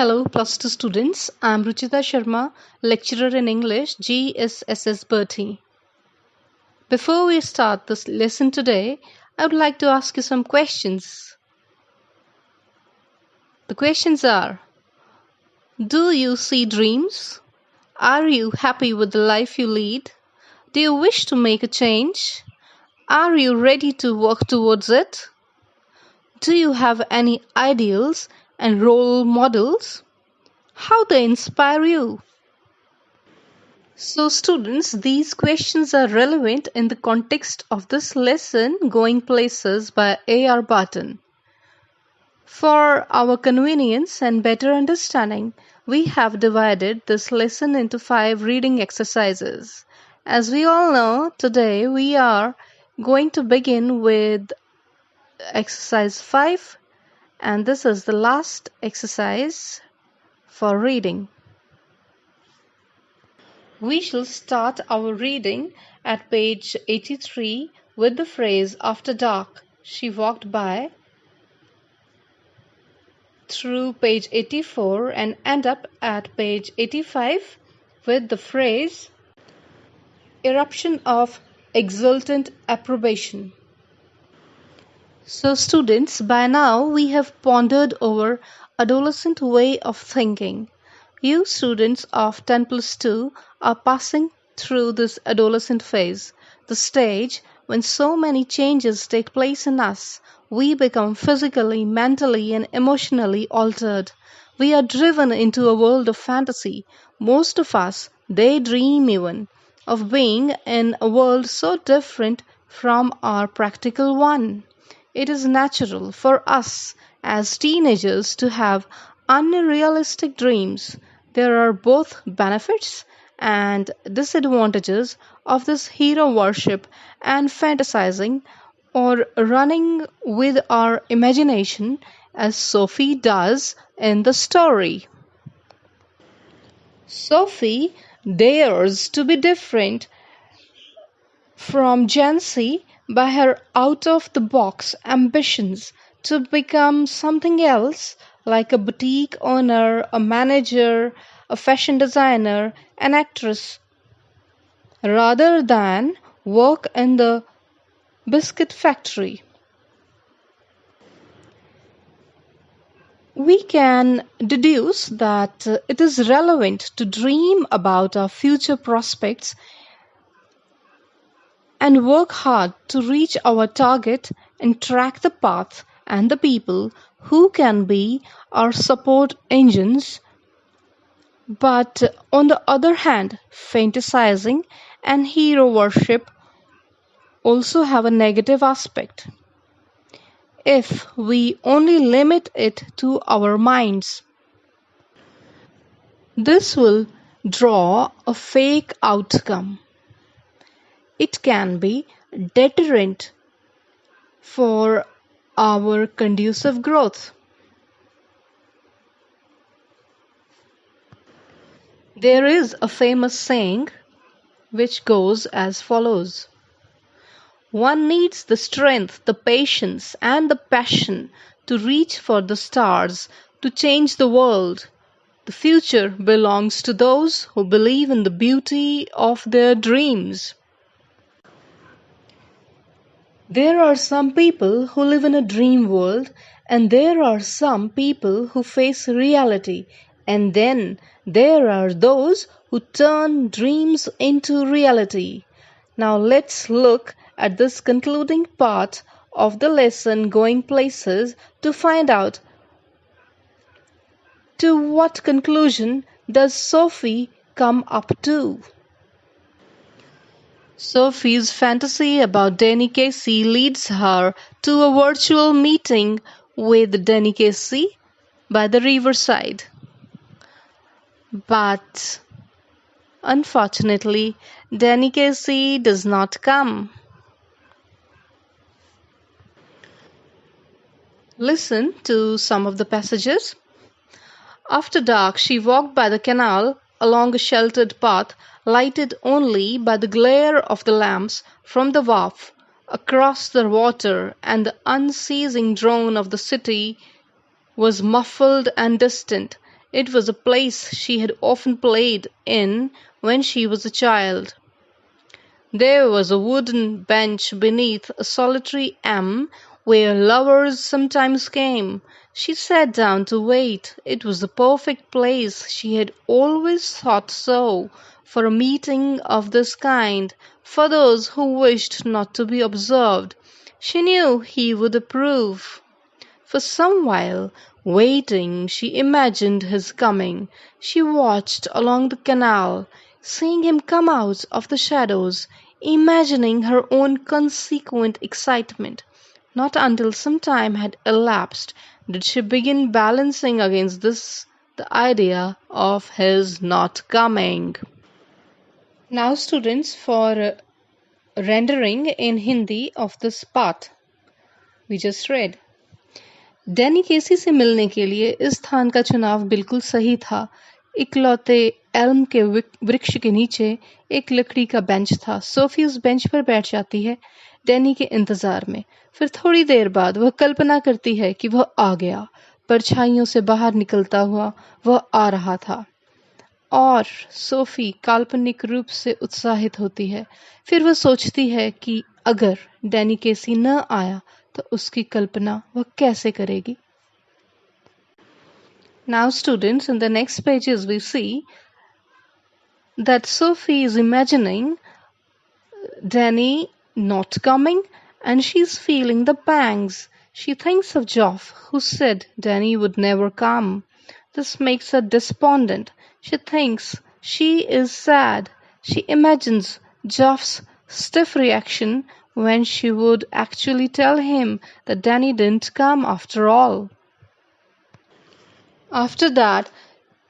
Hello, plus two students. I'm Ruchita Sharma, lecturer in English, GSSS Barton. Before we start this lesson today, I would like to ask you some questions. The questions are: do you see dreams? Are you happy with the life you lead? Do you wish to make a change? Are you ready to work towards it? Do you have any ideals and role models? How they inspire you? So students, these questions are relevant in the context of this lesson, Going Places by A.R. Barton. For our convenience and better understanding, we have divided this lesson into 5 reading exercises. As we all know, today we are going to begin with exercise 5, and this is the last exercise for reading. We shall start our reading at page 83 with the phrase "after dark she walked by" through page 84 and end up at page 85 with the phrase "eruption of exultant approbation." So students, by now we have pondered over adolescent way of thinking. You students of 10 plus 2 are passing through this adolescent phase, the stage when so many changes take place in us. We become physically, mentally, and emotionally altered. We are driven into a world of fantasy. Most of us daydream even of being in a world so different from our practical one. It is natural for us as teenagers to have unrealistic dreams. There are both benefits and disadvantages of this hero worship and fantasizing or running with our imagination as Sophie does in the story. Sophie dares to be different from Jancy by her out-of-the-box ambitions to become something else, like a boutique owner, a manager, a fashion designer, an actress, rather than work in the biscuit factory. We can deduce that it is relevant to dream about our future prospects and work hard to reach our target and track the path and the people who can be our support engines. But on the other hand, fantasizing and hero worship also have a negative aspect. If we only limit it to our minds, this will draw a fake outcome. It can be deterrent for our conducive growth. There is a famous saying which goes as follows: one needs the strength, the patience, and the passion to reach for the stars, to change the world. The future belongs to those who believe in the beauty of their dreams. There are some people who live in a dream world, and there are some people who face reality, and then there are those who turn dreams into reality. Now let's look at this concluding part of the lesson, Going Places, to find out to what conclusion does Sophie come up to. Sophie's fantasy about Danny Casey leads her to a virtual meeting with Danny Casey by the riverside. But unfortunately, Danny Casey does not come. Listen to some of the passages. After dark, she walked by the canal along a sheltered path, lighted only by the glare of the lamps from the wharf. Across the water, and the unceasing drone of the city was muffled and distant. It was a place she had often played in when she was a child. There was a wooden bench beneath a solitary elm where lovers sometimes came. She sat down to wait. It was the perfect place, she had always thought so, for a meeting of this kind, for those who wished not to be observed. She knew he would approve. For some while, waiting, she imagined his coming. She watched along the canal, seeing him come out of the shadows, imagining her own consequent excitement. Not until some time had elapsed did she begin balancing against this the idea of his not coming. Now, students, for rendering in Hindi of this part we just read. Danny Casey से मिलने के लिए इस स्थान का चुनाव बिल्कुल सही था। इकलौते एल्म के वृक्ष के नीचे एक लकड़ी का बेंच था। सोफी उस बेंच पर बैठ जाती है डैनी के इंतजार में। फिर थोड़ी देर बाद वह कल्पना करती है कि वह आ गया। परछाइयों से बाहर निकलता हुआ वह आ रहा था और सोफी काल्पनिक रूप से उत्साहित होती है। फिर वह सोचती है कि अगर डैनी केसी न आया तो उसकी कल्पना वह कैसे करेगी। Now students, in the next pages we see that Sophie is imagining Danny not coming and she's feeling the pangs. She thinks of Geoff, who said Danny would never come. This makes her despondent. She thinks she is sad. She imagines Geoff's stiff reaction when she would actually tell him that Danny didn't come after all. After that,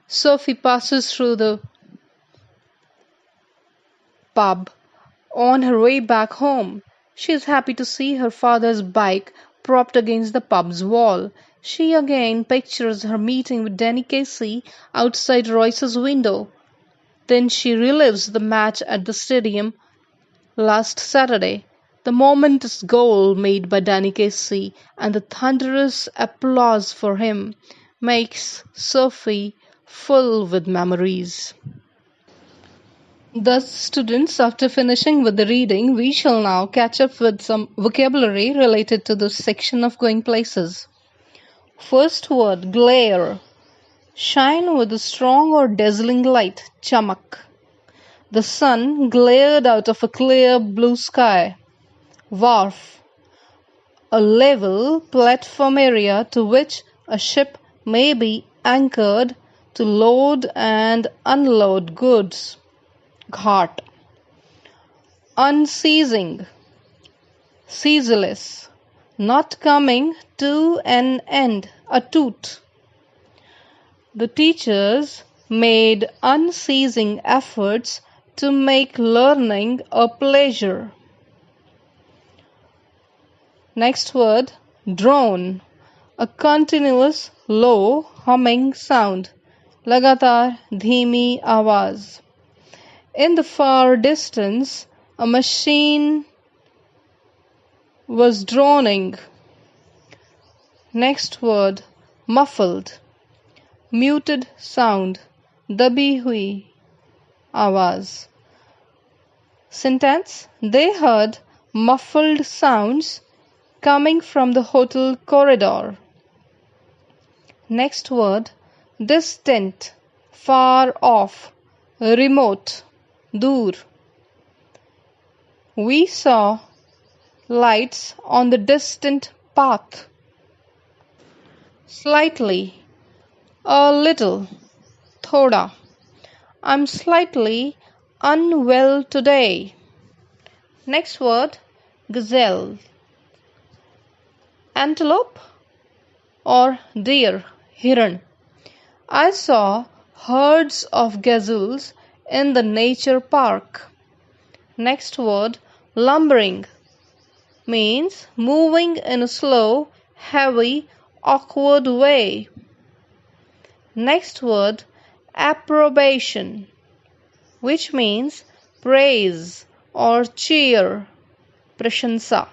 Sophie passes through the pub on her way back home. She is happy to see her father's bike propped against the pub's wall. She again pictures her meeting with Danny Casey outside Royce's window. Then she relives the match at the stadium last Saturday. The momentous goal made by Danny Casey and the thunderous applause for him makes Sophie full with memories. Thus, students, after finishing with the reading, we shall now catch up with some vocabulary related to this section of going places. First word, glare. Shine with a strong or dazzling light, chamak. The sun glared out of a clear blue sky. Wharf, a level platform area to which a ship may be anchored to load and unload goods. Ghat, unceasing, ceaseless, not coming to an end, a toot. The teachers made unceasing efforts to make learning a pleasure. Next word, drone, a continuous low humming sound, लगातार धीमी आवाज. In the far distance, a machine was droning. Next word, muffled, muted sound, दबी हुई आवाज. Sentence, they heard muffled sounds coming from the hotel corridor. Next word, distant, far off, remote, dur. We saw lights on the distant path. Slightly, a little, thoda. I'm slightly unwell today. Next word, gazelle. Antelope or deer, hiran. I saw herds of gazelles in the nature park. Next word, lumbering, means moving in a slow, heavy, awkward way. Next word, approbation, which means praise or cheer, prashansa.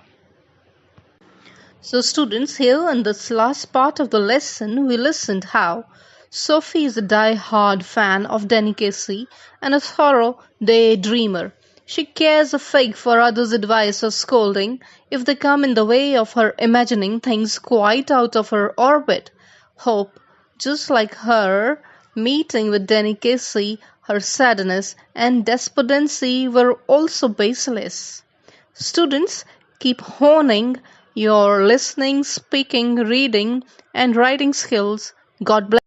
So students, here in this last part of the lesson, we listened how Sophie is a die-hard fan of Danny Casey and a thorough daydreamer. She cares a fig for others' advice or scolding if they come in the way of her imagining things quite out of her orbit. Hope, just like her meeting with Danny Casey, her sadness and despondency were also baseless. Students, keep honing your listening, speaking, reading, and writing skills. God bless.